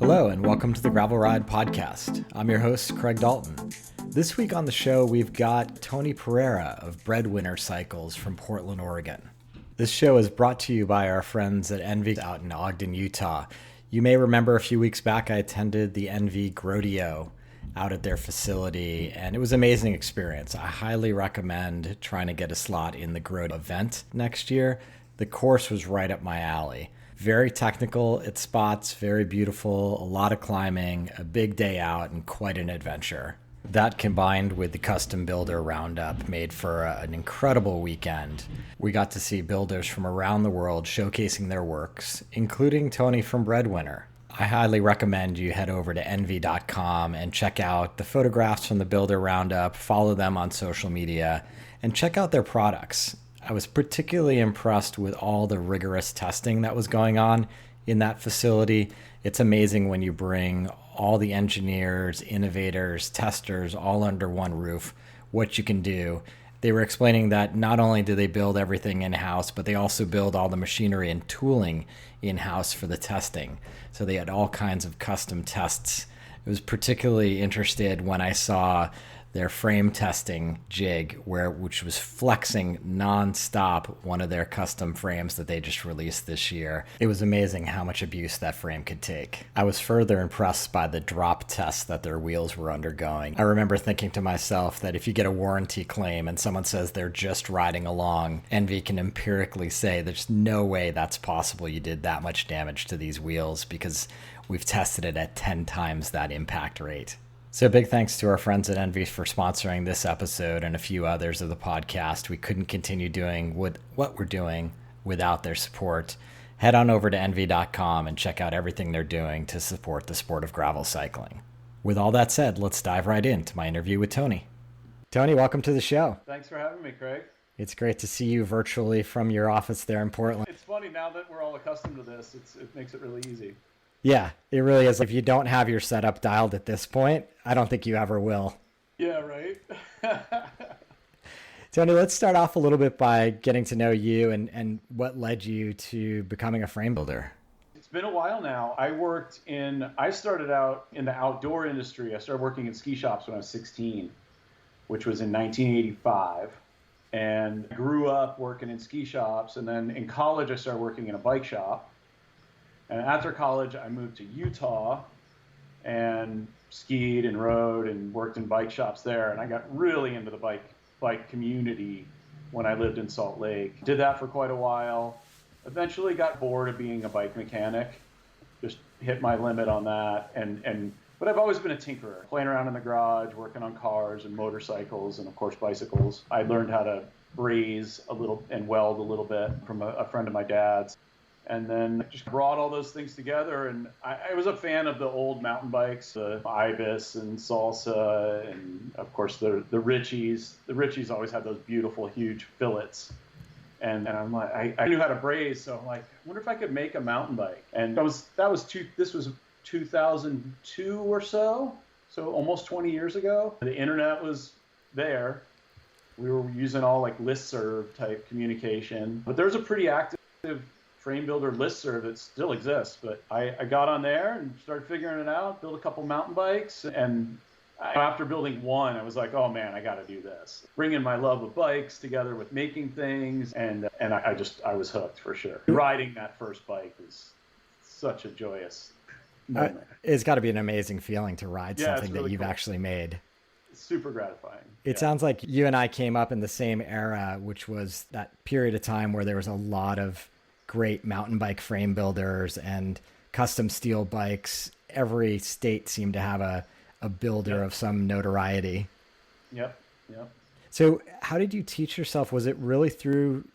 Hello, and welcome to the Gravel Ride Podcast. I'm your host, Craig Dalton. This week on the show, we've got Tony Pereira of Breadwinner Cycles from Portland, Oregon. This show is brought to you by our friends at ENVE out in Ogden, Utah. You may remember a few weeks back, I attended the ENVE Rodeo out at their facility, and it was an amazing experience. I highly recommend trying to get a slot in the Grow event next year. The course was right up my alley. Very technical at spots, very beautiful, a lot of climbing, a big day out, and quite an adventure. That combined with the Custom Builder Round Up made for an incredible weekend. We got to see builders from around the world showcasing their works, including Tony from Breadwinner. I highly recommend you head over to envy.com and check out the photographs from the Builder Roundup, follow them on social media, and check out their products. I was particularly impressed with all the rigorous testing that was going on in that facility. It's amazing when you bring all the engineers, innovators, testers all under one roof, what you can do. They were explaining that not only do they build everything in-house, but they also build all the machinery and tooling in-house for the testing. So they had all kinds of custom tests. I was particularly interested when I saw their frame testing jig, which was flexing nonstop one of their custom frames that they just released this year. It was amazing how much abuse that frame could take. I was further impressed by the drop tests that their wheels were undergoing. I remember thinking to myself that if you get a warranty claim and someone says they're just riding along, ENVE can empirically say there's no way that's possible you did that much damage to these wheels because we've tested it at 10 times that impact rate. So big thanks to our friends at ENVE for sponsoring this episode and a few others of the podcast. We couldn't continue doing what we're doing without their support. Head on over to envy.com and check out everything they're doing to support the sport of gravel cycling. With all that said, let's dive right into my interview with Tony. Tony, welcome to the show. Thanks for having me, Craig. It's great to see you virtually from your office there in Portland. It's funny, now that we're all accustomed to this, it makes it really easy. Yeah, it really is. If you don't have your setup dialed at this point, I don't think you ever will. Yeah, right? Tony, let's start off a little bit by getting to know you and what led you to becoming a frame builder. It's been a while now. I started out in the outdoor industry. I started working in ski shops when I was 16, which was in 1985. And I grew up working in ski shops. And then in college, I started working in a bike shop. And after college, I moved to Utah and skied and rode and worked in bike shops there. And I got really into the bike community when I lived in Salt Lake. Did that for quite a while. Eventually got bored of being a bike mechanic. Just hit my limit on that. But I've always been a tinkerer, playing around in the garage, working on cars and motorcycles and, of course, bicycles. I learned how to braise a little and weld a little bit from a friend of my dad's. And then just brought all those things together. And I was a fan of the old mountain bikes, the IBUs and salsa, and of course the Richies. The Richies always had those beautiful, huge fillets. And I'm like, I knew how to braise, so I'm like, I wonder if I could make a mountain bike. And this was 2002 or so almost 20 years ago. The internet was there. We were using all like listserv type communication, but there's a pretty active frame builder listserv that still exists. But I got on there and started figuring it out, built a couple mountain bikes, and after building one, I was like, oh man, I got to do this. Bringing my love of bikes together with making things, and I was hooked for sure. Riding that first bike was such a joyous moment. It's got to be an amazing feeling to ride something really that you've cool. Actually made. It's super gratifying. It sounds like you and I came up in the same era, which was that period of time where there was a lot of great mountain bike frame builders and custom steel bikes. Every state seemed to have a builder of some notoriety. Yep. So how did you teach yourself? Was it really through,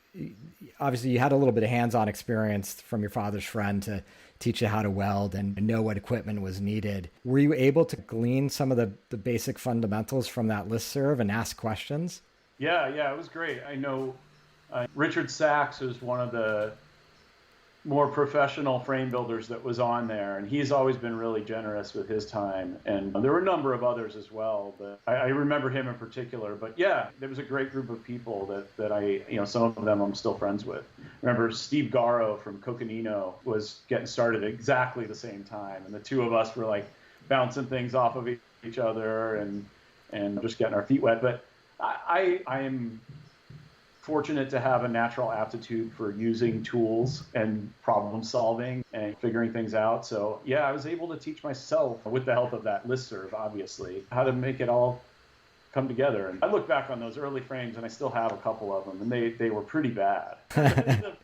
obviously you had a little bit of hands-on experience from your father's friend to teach you how to weld and know what equipment was needed. Were you able to glean some of the basic fundamentals from that listserv and ask questions? Yeah, it was great. I know Richard Sachs is one of the more professional frame builders that was on there, and he's always been really generous with his time. And there were a number of others as well, but I remember him in particular. But yeah, there was a great group of people that I, some of them I'm still friends with. remember Steve Garro from Coconino was getting started at exactly the same time. And the two of us were like bouncing things off of each other and just getting our feet wet. But I am fortunate to have a natural aptitude for using tools and problem solving and figuring things out. So yeah, I was able to teach myself, with the help of that listserv, obviously, how to make it all come together. And I look back on those early frames and I still have a couple of them, and they were pretty bad. The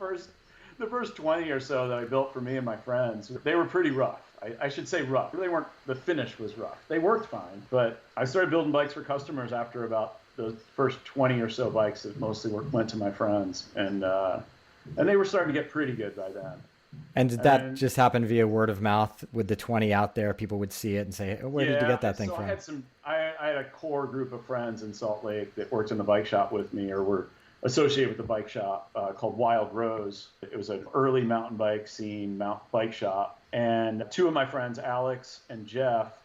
first 20 or so that I built for me and my friends, they were pretty rough. I should say rough. They weren't, the finish was rough. They worked fine, but I started building bikes for customers after about the first 20 or so bikes that mostly went to my friends, and they were starting to get pretty good by then. And did that just happen via word of mouth? With the 20 out there, people would see it and say, oh, where did you get that thing from? I had a core group of friends in Salt Lake that worked in the bike shop with me, or were associated with the bike shop, called Wild Rose. It was an early mountain bike scene, bike shop. And two of my friends, Alex and Jeff,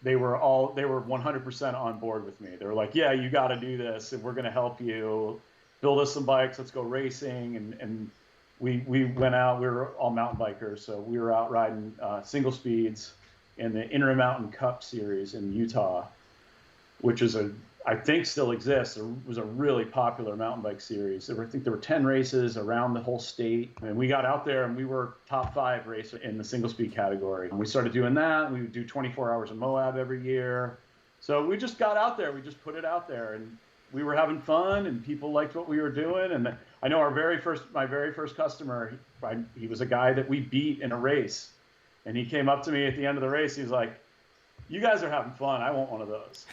they were 100% on board with me. They were like, yeah, you got to do this, and we're going to help you build us some bikes. Let's go racing. And we went out. We were all mountain bikers, so we were out riding single speeds in the Intermountain Cup series in Utah, which is I think still exists. It was a really popular mountain bike series. I think there were 10 races around the whole state. And we got out there and we were top 5 racer in the single speed category. And we started doing that. We would do 24 hours of Moab every year. So we just got out there. We just put it out there, and we were having fun, and people liked what we were doing. And I know my very first customer, he was a guy that we beat in a race. And he came up to me at the end of the race. He was like, you guys are having fun. I want one of those.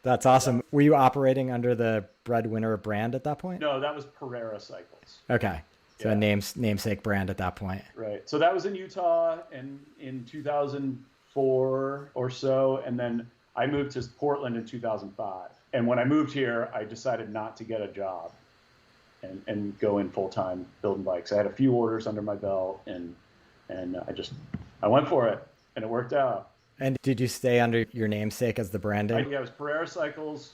That's awesome. Were you operating under the Breadwinner brand at that point? No, that was Pereira Cycles. Okay. So a namesake brand at that point. Right. So that was in Utah in 2004 or so. And then I moved to Portland in 2005. And when I moved here, I decided not to get a job and go in full time building bikes. I had a few orders under my belt, and I went for it, and it worked out. And did you stay under your namesake as the branding? Yeah, it was Pereira Cycles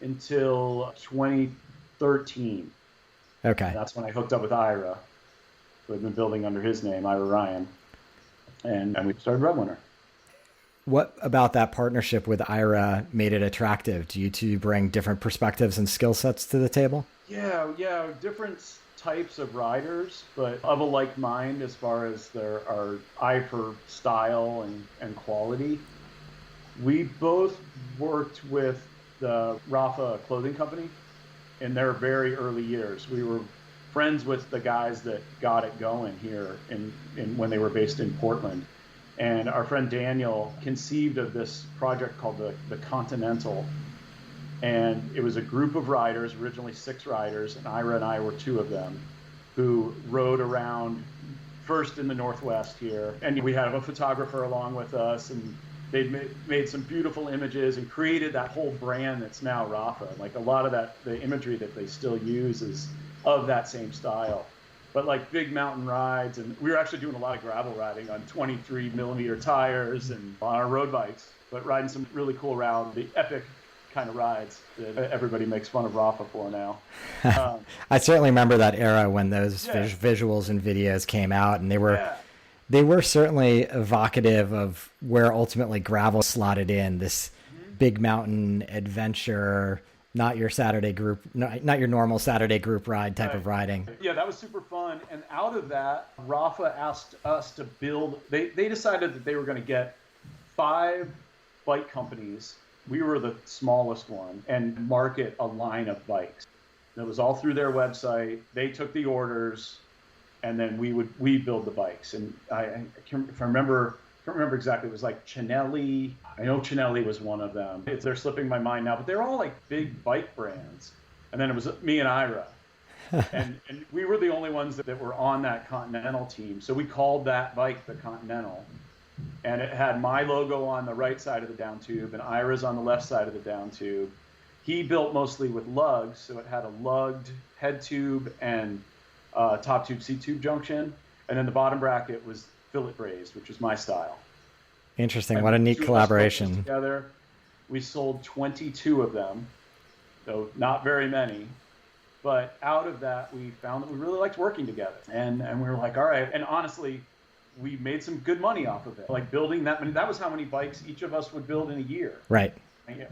until 2013. Okay. And that's when I hooked up with Ira, who had been building under his name, Ira Ryan, and we started Breadwinner. What about that partnership with Ira made it attractive? Do you two bring different perspectives and skill sets to the table? Yeah, different types of riders, but of a like mind as far as there are eye for style and quality. We both worked with the Rafa clothing company in their very early years. We were friends with the guys that got it going here in when they were based in Portland. And our friend Daniel conceived of this project called the Continental. And it was a group of riders, originally 6 riders, and Ira and I were 2 of them, who rode around first in the Northwest here. And we had a photographer along with us, and they made some beautiful images and created that whole brand that's now Rafa. Like a lot of the imagery that they still use is of that same style. But like big mountain rides, and we were actually doing a lot of gravel riding on 23 millimeter tires and on our road bikes, but riding some really cool the epic kind of rides that everybody makes fun of Rafa for now. I certainly remember that era when those visuals and videos came out, and they were certainly evocative of where ultimately gravel slotted in, this big mountain adventure, not your Saturday group, not your normal Saturday group ride type of riding. Yeah, that was super fun. And out of that, Rafa asked us to build, they decided that they were going to get 5 bike companies. We were the smallest one, and market a line of bikes. It was all through their website. They took the orders, and then we build the bikes. And I can't remember exactly. It was like Cinelli. I know Cinelli was one of them. They're slipping my mind now, but they're all like big bike brands. And then it was me and Ira, and we were the only ones that were on that Continental team. So we called that bike the Continental. And it had my logo on the right side of the down tube and Ira's on the left side of the down tube. He built mostly with lugs, so it had a lugged head tube and top tube, seat tube junction. And then the bottom bracket was fillet braised, which is my style. Interesting. What a neat collaboration. Together, we sold 22 of them, though not very many. But out of that, we found that we really liked working together. And we were like, all right. And honestly, we made some good money off of it. Like building that many, that was how many bikes each of us would build in a year. Right.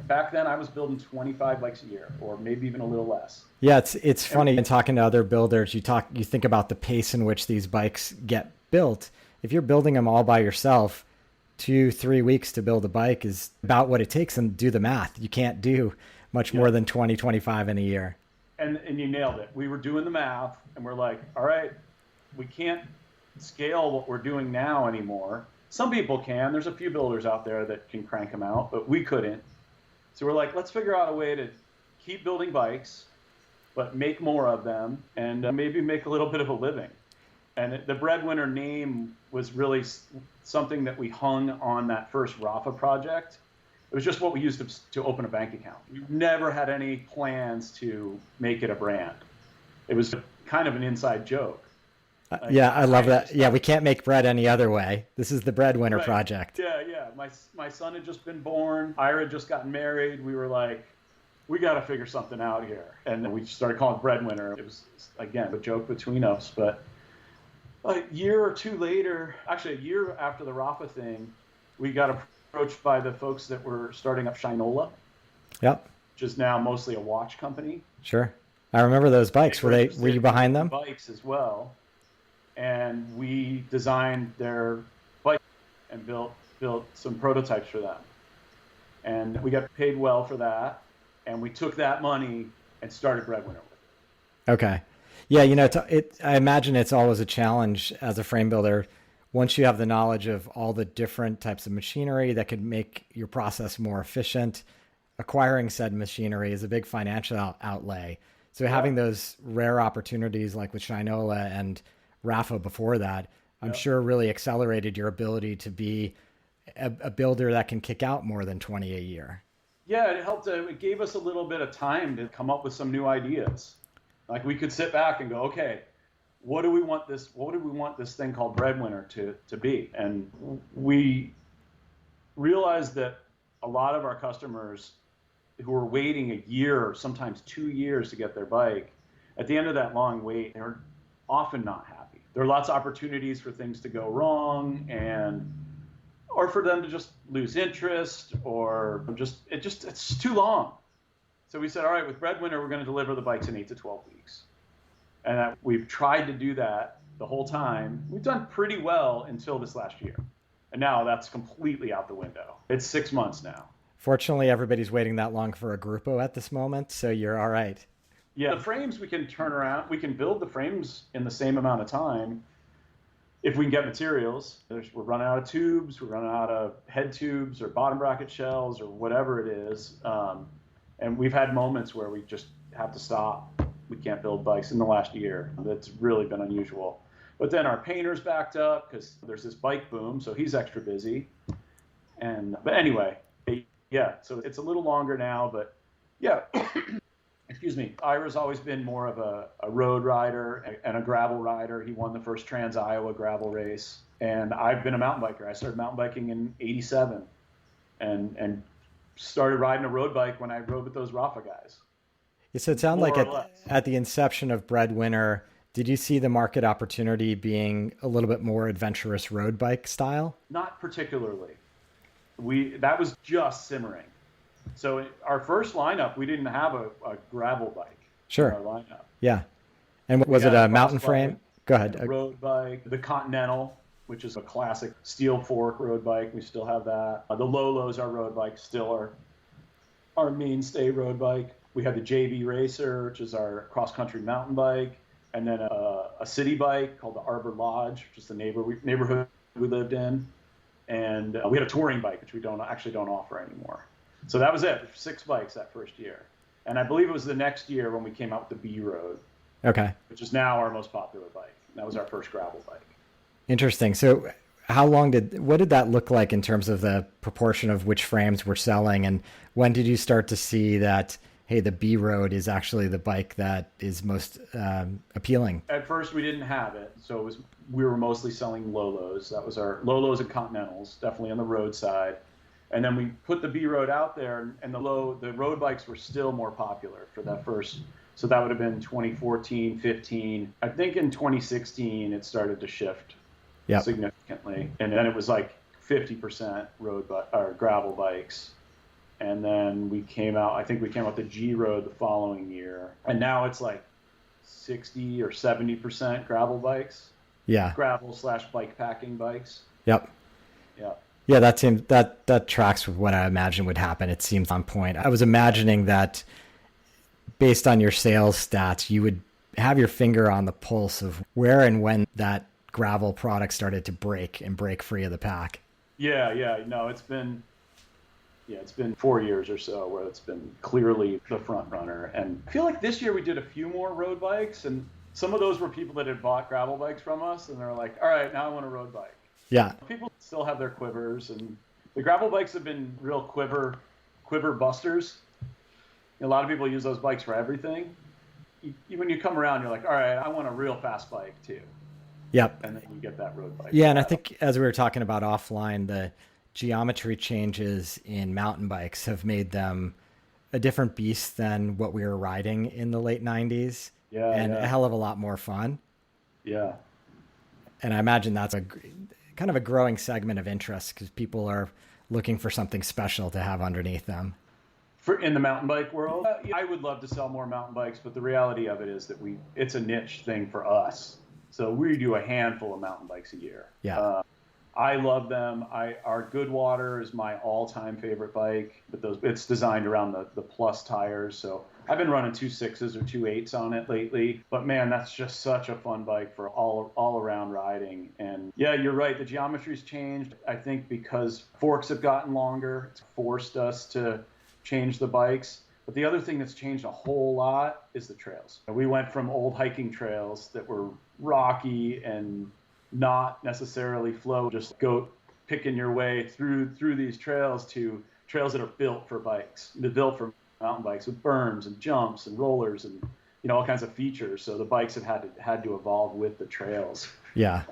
Back then, I was building 25 bikes a year, or maybe even a little less. Yeah, it's funny in talking to other builders. You think about the pace in which these bikes get built. If you're building them all by yourself, 2-3 weeks to build a bike is about what it takes, and do the math. You can't do much more than 20-25 in a year. And you nailed it. We were doing the math, and we're like, all right, we can't scale what we're doing now anymore. Some people can. There's a few builders out there that can crank them out, but we couldn't. So we're like, let's figure out a way to keep building bikes, but make more of them, and maybe make a little bit of a living. And the Breadwinner name was really something that we hung on that first Rafa project. It was just what we used to open a bank account. We never had any plans to make it a brand. It was kind of an inside joke. Yeah, I love that. Yeah, we can't make bread any other way. This is the Breadwinner project. Yeah. My son had just been born. Ira had just gotten married. We were like, we got to figure something out here. And then we started calling it Breadwinner. It was, again, a joke between us. But a year or two later, actually a year after the Rafa thing, we got approached by the folks that were starting up Shinola. Yep. Which is now mostly a watch company. Sure. I remember those bikes. Were you behind them? Bikes as well. And we designed their bike and built some prototypes for them. And we got paid well for that. And we took that money and started Breadwinner with it. Okay. Yeah, I imagine it's always a challenge as a frame builder. Once you have the knowledge of all the different types of machinery that could make your process more efficient, acquiring said machinery is a big financial outlay. So having those rare opportunities like with Shinola and Rafa before that, I'm sure really accelerated your ability to be a builder that can kick out more than 20 a year. Yeah, it helped. It gave us a little bit of time to come up with some new ideas. Like we could sit back and go, okay, what do we want this thing called Breadwinner to be? And we realized that a lot of our customers who were waiting a year or sometimes 2 years to get their bike, at the end of that long wait, they're often not happy. There are lots of opportunities for things to go wrong, or for them to just lose interest, or it's too long. So we said, all right, with Breadwinner, we're going to deliver the bikes in 8 to 12 weeks. And we've tried to do that the whole time. We've done pretty well until this last year. And now that's completely out the window. It's 6 months now. Fortunately, everybody's waiting that long for a Grupo at this moment, so you're all right. Yeah, the frames we can turn around. We can build the frames in the same amount of time if we can get materials. We're running out of tubes, we're running out of head tubes or bottom bracket shells or whatever it is. And we've had moments where we just have to stop. We can't build bikes in the last year. That's really been unusual. But then our painter's backed up because there's this bike boom, so he's extra busy. But anyway, yeah, so it's a little longer now, but yeah. Excuse me. Ira's always been more of a road rider and a gravel rider. He won the first Trans-Iowa gravel race. And I've been a mountain biker. I started mountain biking in '87 and started riding a road bike when I rode with those Rafa guys. Yeah, so it sounds like at the inception of Breadwinner, did you see the market opportunity being a little bit more adventurous road bike style? Not particularly. That was just simmering. So our first lineup, we didn't have a gravel bike. Sure. In our lineup. Yeah. And was it a mountain frame? Go ahead. A road bike, the Coconino, which is a classic steel fork road bike. We still have that. The Lolo's our road bike, still our mainstay road bike. We have the JV Racer, which is our cross-country mountain bike. And then a city bike called the Arbor Lodge, which is the neighborhood we lived in. And we had a touring bike, which we don't offer anymore. So that was it. 6 bikes that first year. And I believe it was the next year when we came out with the B Road. Okay. Which is now our most popular bike. That was our first gravel bike. Interesting. So what did that look like in terms of the proportion of which frames were selling? And when did you start to see that, hey, the B Road is actually the bike that is most appealing? At first we didn't have it. So we were mostly selling Lolos. That was our Lolos and Continentals, definitely on the road side. And then we put the B Road out there, and the road bikes were still more popular for that first So that would have been 2014, 15. I think in 2016, it started to shift significantly. And then it was like 50% or gravel bikes. And then we came out the G Road the following year. And now it's like 60 or 70% gravel bikes. Yeah. Gravel / bike packing bikes. Yep. Yeah. Yeah, that tracks with what I imagine would happen. It seems on point. I was imagining that based on your sales stats, you would have your finger on the pulse of where and when that gravel product started to break free of the pack. Yeah. No, it's been 4 years or so where it's been clearly the front runner. And I feel like this year we did a few more road bikes, and some of those were people that had bought gravel bikes from us, and they're like, all right, now I want a road bike. Yeah. People still have their quivers, and the gravel bikes have been real quiver busters. A lot of people use those bikes for everything. When you come around, you're like, all right, I want a real fast bike too. Yep. And then you get that road bike. Yeah, and I think as we were talking about offline, the geometry changes in mountain bikes have made them a different beast than what we were riding in the late 90s. Yeah. And a hell of a lot more fun. Yeah. And I imagine that's a kind of a growing segment of interest because people are looking for something special to have underneath them. In the mountain bike world, I would love to sell more mountain bikes, but the reality of it is that it's a niche thing for us. So we do a handful of mountain bikes a year. Yeah. I love them. Our Goodwater is my all-time favorite bike, but it's designed around the plus tires. So I've been running 2.6s or 2.8s on it lately. But man, that's just such a fun bike for all around riding. And yeah, you're right. The geometry's changed. I think because forks have gotten longer, it's forced us to change the bikes. But the other thing that's changed a whole lot is the trails. We went from old hiking trails that were rocky and not necessarily flow, just go picking your way through these trails to trails that are built for bikes. They're built for mountain bikes with berms and jumps and rollers and all kinds of features. So the bikes have had to evolve with the trails. Yeah.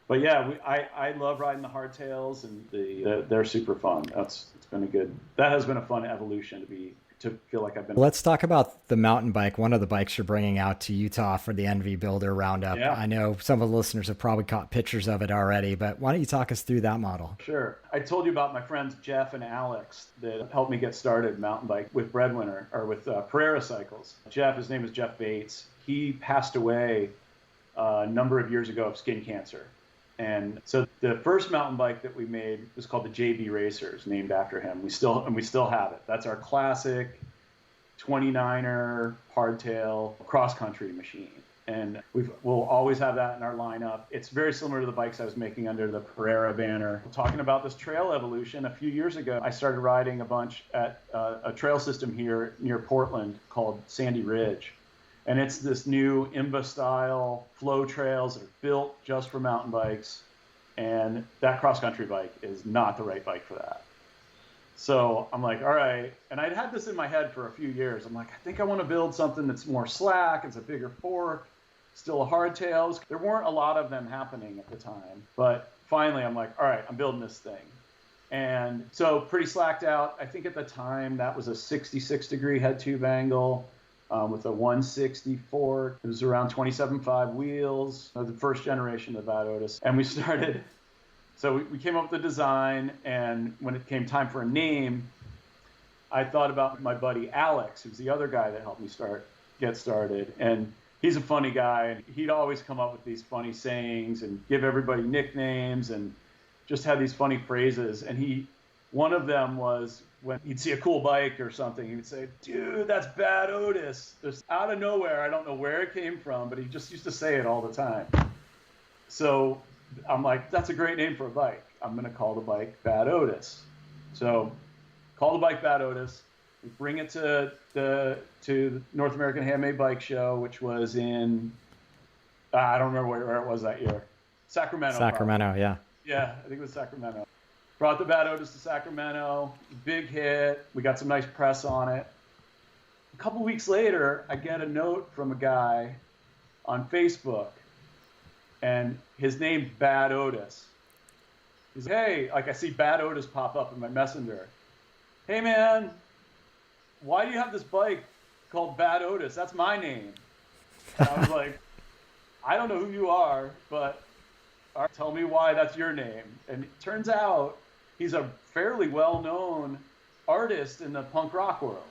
But yeah, I love riding the hardtails, and they're super fun. That has been a fun evolution to feel like I've been. Let's talk about the mountain bike. One of the bikes you're bringing out to Utah for the ENVE Builder Round Up. Yeah. I know some of the listeners have probably caught pictures of it already, but why don't you talk us through that model? Sure. I told you about my friends Jeff and Alex that helped me get started mountain bike with Breadwinner or with Pereira Cycles. His name is Jeff Bates. He passed away a number of years ago of skin cancer. And so the first mountain bike that we made was called the JB Racers, named after him. We still have it. That's our classic 29er hardtail cross-country machine. And we'll always have that in our lineup. It's very similar to the bikes I was making under the Pereira banner. Talking about this trail evolution, a few years ago, I started riding a bunch at a trail system here near Portland called Sandy Ridge. And it's this new IMVA-style flow trails that are built just for mountain bikes. And that cross-country bike is not the right bike for that. So I'm like, all right. And I'd had this in my head for a few years. I'm like, I think I want to build something that's more slack. It's a bigger fork, still a hardtails. There weren't a lot of them happening at the time. But finally, I'm like, all right, I'm building this thing. And so pretty slacked out. I think at the time, that was a 66-degree head tube angle. With a 160 fork. It was around 27.5 wheels, the first generation of that Otis. And we started, so we came up with the design, and when it came time for a name, I thought about my buddy Alex, who's the other guy that helped me get started. And he's a funny guy, and he'd always come up with these funny sayings and give everybody nicknames and just had these funny phrases. And one of them was, when he'd see a cool bike or something, he would say, dude, that's Bad Otis. Just out of nowhere, I don't know where it came from, but he just used to say it all the time. So I'm like, that's a great name for a bike. I'm going to call the bike Bad Otis. So call the bike Bad Otis. We bring it to the North American Handmade Bike Show, which was in, I don't remember where it was that year. Sacramento. Probably. Yeah. Yeah, I think it was Sacramento. Brought the Bad Otis to Sacramento, big hit. We got some nice press on it. A couple weeks later, I get a note from a guy on Facebook, and his name's Bad Otis. He's like, hey, I see Bad Otis pop up in my messenger. Hey man, why do you have this bike called Bad Otis. That's my name. And I was like, I don't know who you are, but tell me why that's your name. And it turns out he's a fairly well-known artist in the punk rock world.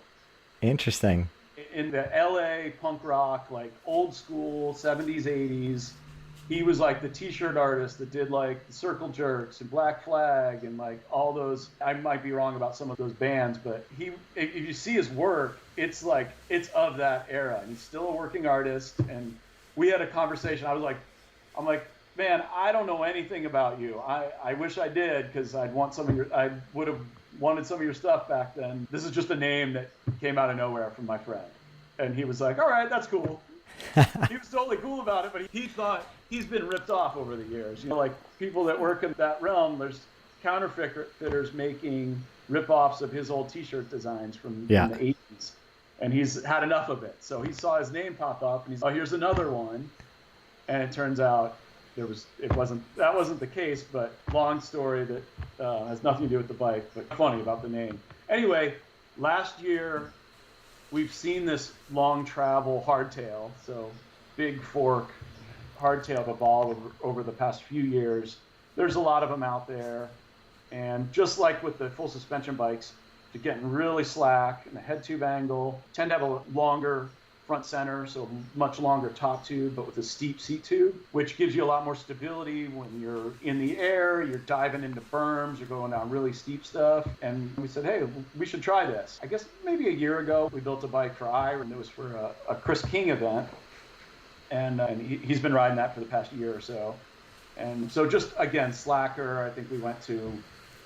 Interesting. In the LA punk rock, like old school 70s, 80s, he was like the t-shirt artist that did like the Circle Jerks and Black Flag and like all those. I might be wrong about some of those bands, but if you see his work, it's like, it's of that era. And he's still a working artist. And we had a conversation. I'm like, man, I don't know anything about you. I wish I did, because I would have wanted some of your stuff back then. This is just a name that came out of nowhere from my friend. And he was like, all right, that's cool. He was totally cool about it, but he thought he's been ripped off over the years. You know, like people that work in that realm, there's counterfeiters making rip-offs of his old t-shirt designs from the 80s. And he's had enough of it. So he saw his name pop up and he's like, oh, here's another one. And it turns out that wasn't the case, but long story that has nothing to do with the bike, but funny about the name. Anyway, last year we've seen this long travel hardtail, so big fork hardtail evolve over the past few years. There's a lot of them out there, and just like with the full suspension bikes, they're getting really slack in the head tube angle, tend to have a longer front center, so much longer top tube, but with a steep seat tube, which gives you a lot more stability when you're in the air, you're diving into berms, you're going down really steep stuff. And we said, hey, we should try this. I guess maybe a year ago, we built a bike for and it was for a Chris King event. And he's been riding that for the past year or so. And so just, again, slacker, I think we went to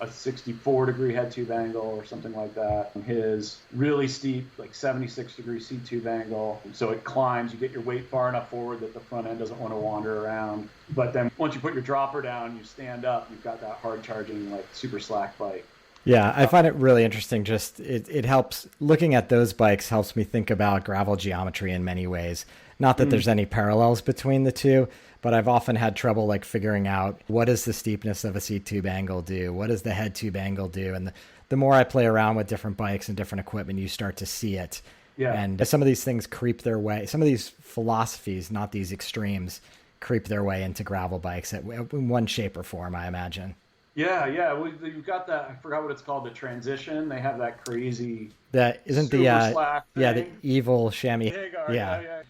a 64-degree head tube angle or something like that. And his really steep, like 76-degree seat tube angle. So it climbs, you get your weight far enough forward that the front end doesn't want to wander around. But then once you put your dropper down, you stand up, you've got that hard charging, like super slack bike. Yeah, I find it really interesting. Just it helps, looking at those bikes helps me think about gravel geometry in many ways. Not that there's any parallels between the two, but I've often had trouble like figuring out what does the steepness of a seat tube angle do? What does the head tube angle do? And the more I play around with different bikes and different equipment, you start to see it. Yeah. And some of these things creep their way. Some of these philosophies, not these extremes, creep their way into gravel bikes in one shape or form, I imagine. Yeah. You've got that. I forgot what it's called. The transition. They have that crazy. That isn't the evil chamois. Yeah.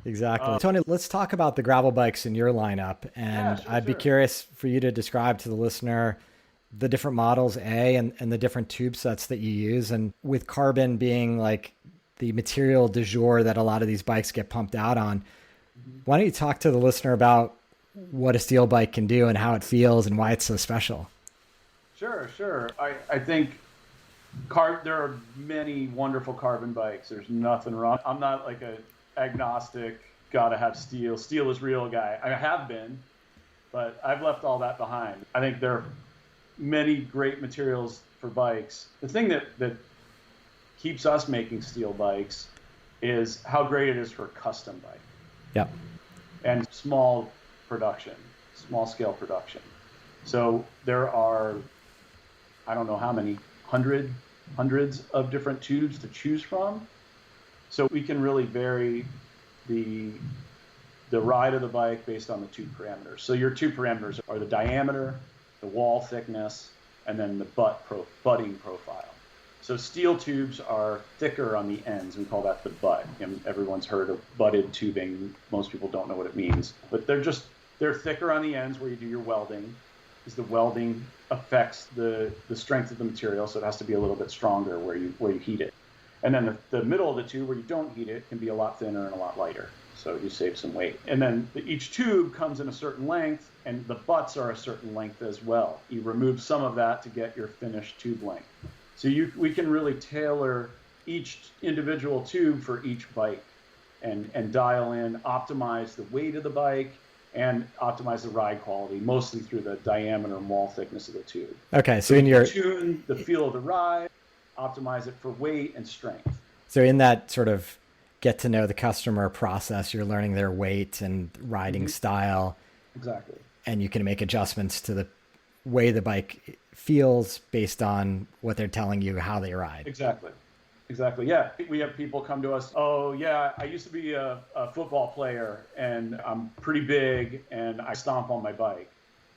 Exactly. Tony, let's talk about the gravel bikes in your lineup. And I'd be curious for you to describe to the listener the different models, and the different tube sets that you use. And with carbon being like the material du jour that a lot of these bikes get pumped out on, why don't you talk to the listener about what a steel bike can do and how it feels and why it's so special? Sure. I think there are many wonderful carbon bikes. There's nothing wrong. I'm not like a agnostic, gotta have steel. Steel is real guy. I have been, but I've left all that behind. I think there are many great materials for bikes. The thing that keeps us making steel bikes is how great it is for a custom bike. Yep. And small scale production. So there are, I don't know how many, hundreds of different tubes to choose from. So we can really vary the ride of the bike based on the tube parameters. So your tube parameters are the diameter, the wall thickness, and then the butting profile. So steel tubes are thicker on the ends. We call that the butt. And everyone's heard of butted tubing. Most people don't know what it means. But they're thicker on the ends where you do your welding, because the welding affects the strength of the material, so it has to be a little bit stronger where you heat it. And then the middle of the tube where you don't heat it can be a lot thinner and a lot lighter, so you save some weight. And then each tube comes in a certain length, and the butts are a certain length as well. You remove some of that to get your finished tube length. So we can really tailor each individual tube for each bike and dial in, optimize the weight of the bike, and optimize the ride quality, mostly through the diameter and wall thickness of the tube. Okay, so you tune the feel of the ride, optimize it for weight and strength. So in that sort of get to know the customer process, you're learning their weight and riding style. Exactly. And you can make adjustments to the way the bike feels based on what they're telling you how they ride. Exactly. Exactly. Yeah. We have people come to us. Oh, yeah, I used to be a football player and I'm pretty big and I stomp on my bike.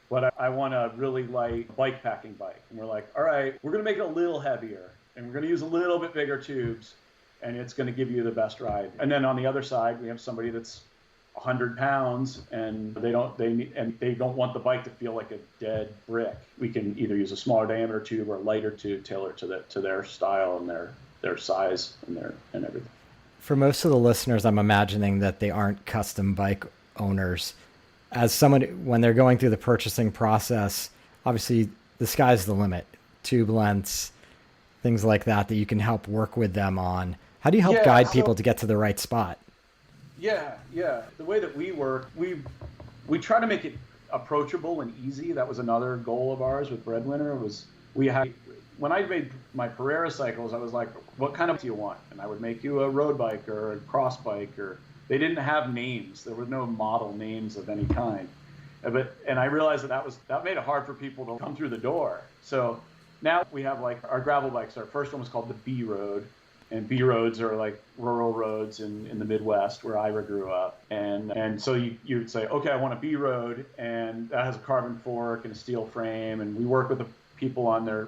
But I want a really light bike packing bike. And we're like, all right, we're going to make it a little heavier and we're going to use a little bit bigger tubes and it's going to give you the best ride. And then on the other side, we have somebody that's 100 pounds and they don't want the bike to feel like a dead brick. We can either use a smaller diameter tube or a lighter tube tailored to their style and their size and everything. For most of the listeners, I'm imagining that they aren't custom bike owners. As someone, when they're going through the purchasing process, obviously the sky's the limit. Tube lengths, things like that you can help work with them on. How do you help guide people to get to the right spot? Yeah. The way that we work, we try to make it approachable and easy. That was another goal of ours with Breadwinner. When I made my Pereira cycles, I was like, what kind of do you want? And I would make you a road bike or a cross bike, or they didn't have names. There were no model names of any kind. And I realized that made it hard for people to come through the door. So now we have like our gravel bikes. Our first one was called the B Road. And B roads are like rural roads in the Midwest where Ira grew up. And so you would say, okay, I want a B road, and that has a carbon fork and a steel frame. And we work with the people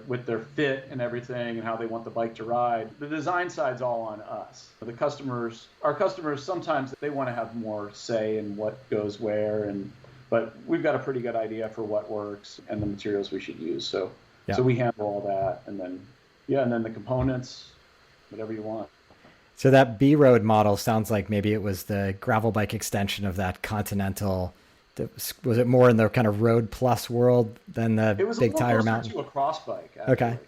with their fit and everything and how they want the bike to ride. The design side's all on us. Our customers, sometimes they want to have more say in what goes where, but we've got a pretty good idea for what works and the materials we should use. So we handle all that, and then the components, whatever you want. So that B Road model sounds like maybe it was the gravel bike extension of that Continental. Was it more in the kind of road plus world than the big tire mountain? It was a cross bike, actually. Okay.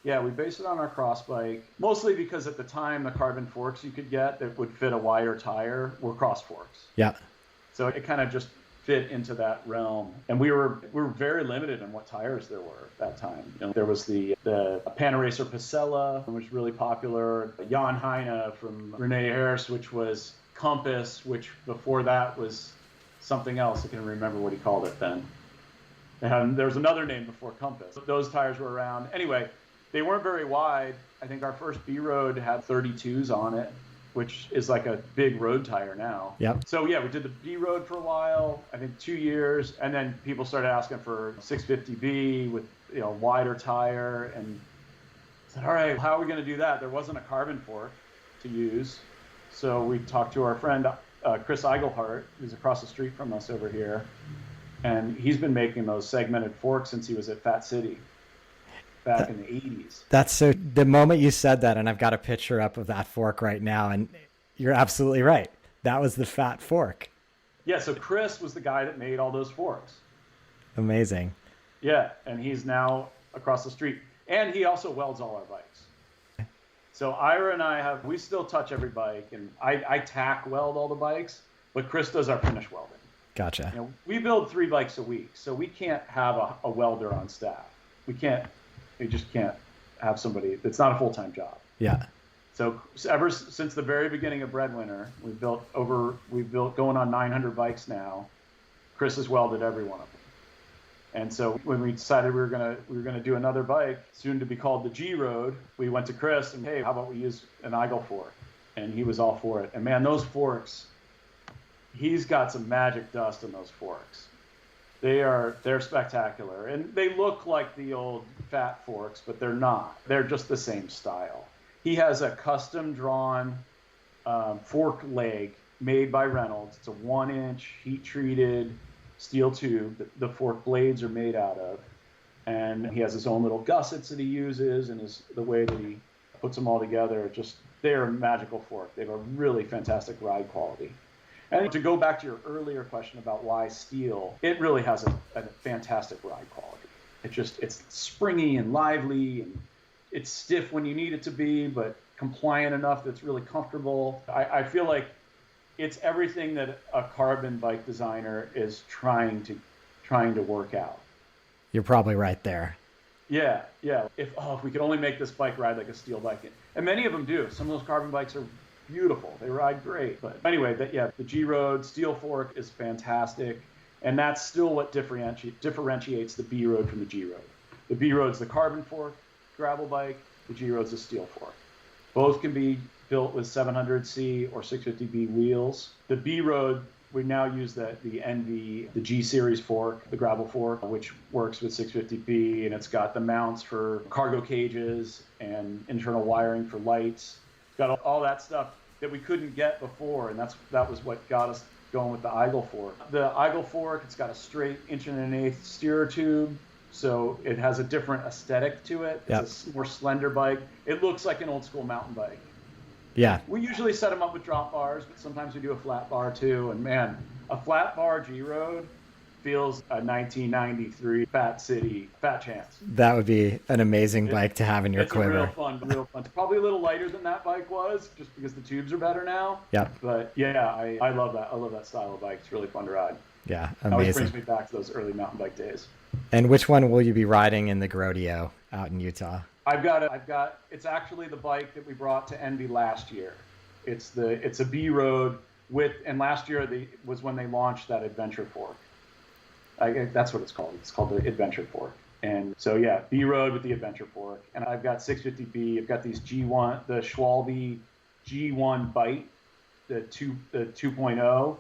Yeah, we based it on our cross bike, mostly because at the time the carbon forks you could get that would fit a wider tire were cross forks. Yeah. So it kind of just fit into that realm. And we were very limited in what tires there were at that time. There was the Panaracer Pacella, which was really popular, Jan Heine from Rene Harris, which was Compass, which before that was something else. I can't remember what he called it then. And there was another name before Compass. Those tires were around. Anyway, they weren't very wide. I think our first B Road had 32s on it, which is like a big road tire now. Yep. So yeah, we did the B Road for a while, I think 2 years, and then people started asking for 650B with wider tire, and I said, all right, how are we going to do that? There wasn't a carbon fork to use, so we talked to our friend Chris Eigelhart, who's across the street from us over here, and he's been making those segmented forks since he was at Fat City back in the 80s. That's so, the moment you said that, and I've got a picture up of that fork right now, and you're absolutely right. That was the fat fork. Yeah, so Chris was the guy that made all those forks. Amazing. Yeah, and he's now across the street. And he also welds all our bikes. So Ira and we still touch every bike, and I tack weld all the bikes, but Chris does our finish welding. Gotcha. We build 3 bikes a week, so we can't have a welder on staff. We just can't have somebody. It's not a full-time job. Yeah. So ever since the very beginning of Breadwinner, we've built going on 900 bikes now. Chris has welded every one of them. And so when we decided we were gonna do another bike, soon to be called the G Road, we went to Chris and, hey, how about we use an Eigel fork? And he was all for it. And man, those forks, he's got some magic dust in those forks. They're spectacular, and they look like the old fat forks, but they're not. They're just the same style. He has a custom drawn fork leg made by Reynolds. It's a 1-inch heat treated steel tube that the fork blades are made out of, and he has his own little gussets that he uses, and the way that he puts them all together. They're a magical fork. They have a really fantastic ride quality. And to go back to your earlier question about why steel, it really has a fantastic ride quality. It's springy and lively, and it's stiff when you need it to be, but compliant enough that it's really comfortable. I feel like it's everything that a carbon bike designer is trying to work out. You're probably right there. Yeah. If we could only make this bike ride like a steel bike, and many of them do. Some of those carbon bikes are beautiful. They ride great. But anyway, the G Road steel fork is fantastic, and that's still what differentiates the B Road from the G Road. The B Road's the carbon fork gravel bike. The G Road's the steel fork. Both can be built with 700C or 650B wheels. The B Road, we now use the ENVE, the G series fork, the gravel fork, which works with 650B, and it's got the mounts for cargo cages and internal wiring for lights. It's got all that stuff that we couldn't get before, and that was what got us going with the Eigel fork. The Eigel fork, it's got a straight 1.1 steerer tube, so it has a different aesthetic to it. It's a more slender bike. It looks like an old school mountain bike. Yeah. We usually set them up with drop bars, but sometimes we do a flat bar too. And man, a flat bar G Road feels a 1993 Fat City Fat Chance. That would be an amazing bike to have in your quiver. It's real fun. Probably a little lighter than that bike was, just because the tubes are better now. Yeah. But yeah, I love that. I love that style of bike. It's really fun to ride. Yeah, amazing. It always brings me back to those early mountain bike days. And which one will you be riding in the Grodio out in Utah? It's actually the bike that we brought to ENVE last year. It's a B Road and last year was when they launched that adventure fork. That's what it's called. It's called the adventure fork. And so yeah, B Road with the adventure fork. And I've got 650B. I've got these G1, the Schwalbe G1 Bite, the 2.0.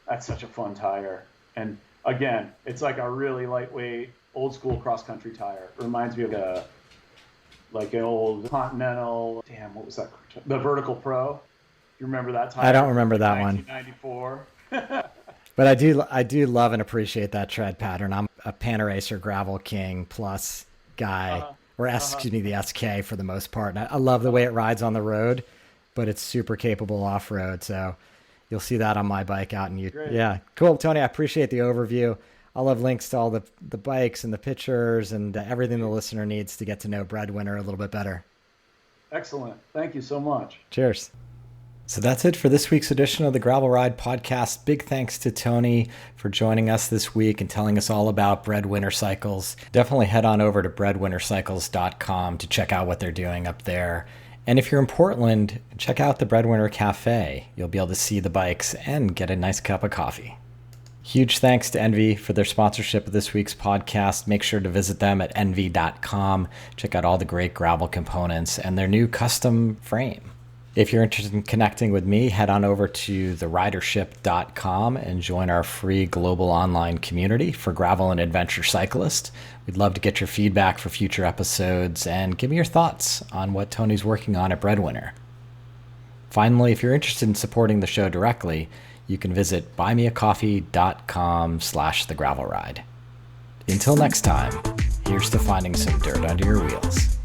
That's such a fun tire. And again, it's like a really lightweight, old school cross country tire. It reminds me of like an old Continental. Damn, what was that? The Vertical Pro. You remember that tire? I don't remember that 1994. One. But I do love and appreciate that tread pattern. I'm a Panaracer Gravel King Plus guy, excuse me, the SK for the most part. And I love the way it rides on the road, but it's super capable off road. So you'll see that on my bike out in Utah. Yeah, cool, Tony. I appreciate the overview. I'll have links to all the bikes and the pictures and everything the listener needs to get to know Breadwinner a little bit better. Excellent. Thank you so much. Cheers. So that's it for this week's edition of the Gravel Ride Podcast. Big thanks to Tony for joining us this week and telling us all about Breadwinner Cycles. Definitely head on over to breadwinnercycles.com to check out what they're doing up there. And if you're in Portland, check out the Breadwinner Cafe. You'll be able to see the bikes and get a nice cup of coffee. Huge thanks to ENVE for their sponsorship of this week's podcast. Make sure to visit them at enve.com. Check out all the great gravel components and their new custom frame. If you're interested in connecting with me, head on over to the Ridership.com and join our free global online community for gravel and adventure cyclists. We'd love to get your feedback for future episodes and give me your thoughts on what Tony's working on at Breadwinner. Finally, if you're interested in supporting the show directly, you can visit buymeacoffee.com/thegravelride. Until next time, here's to finding some dirt under your wheels.